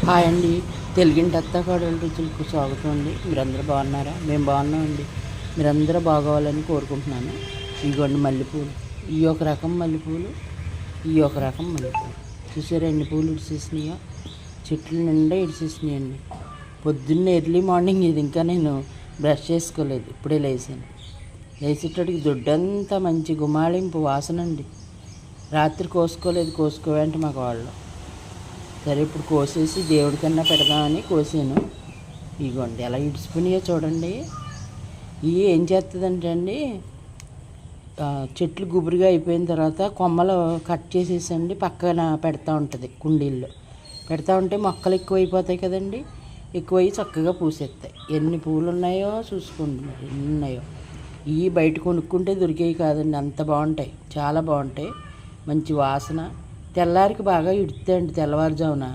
Hi అండి. తెలుగింటి అత్తాకోడళ్ళ రుచులకు స్వాగతం అండి. మీరందరూ బాగున్నారా? మేము బాగున్నామండి. మీరందరూ బాగోవాలని కోరుకుంటున్నాను. ఇదిగోండి మల్లెపూలు. ఈ ఒక రకం మల్లెపూలు, ఈ ఒక రకం మల్లెపూలు. చూసారా ఎన్ని పూలు ఇడిసేసినాయో? చెట్లు నిండా ఇడిసేసినాయండి. పొద్దున్నే ఎర్లీ మార్నింగ్ ఇది ఇంకా నేను బ్రష్ చేసుకోలేదు, ఇప్పుడే లేచాను. లేచేటడికి దొడ్డంతా మంచి గుమాళింపు వాసన అండి. రాత్రి కోసుకోలేదు, కోసుకోవంటే మాకు వాళ్ళు. సరే ఇప్పుడు కోసేసి దేవుడికన్నా పెడదామని కోసాను. ఇదిగోండి ఎలా ఇడిచిపోయినాయో చూడండి. ఇవి ఏం చేస్తుందంటే అండి, చెట్లు గుబురుగా అయిపోయిన తర్వాత కొమ్మలు కట్ చేసేసండి పక్కన పెడతా ఉంటుంది. కుండీల్లో పెడతా ఉంటే మొక్కలు ఎక్కువైపోతాయి కదండి. ఎక్కువై చక్కగా పూసేస్తాయి. ఎన్ని పూలు ఉన్నాయో చూసుకోండి, మరి ఎన్ని ఉన్నాయో. ఇవి బయట కొనుక్కుంటే దొరికేవి కాదండి, అంత బాగుంటాయి, చాలా బాగుంటాయి. మంచి వాసన. తెల్లారికి బాగా ఇడుతాయండి, తెల్లవారుజామున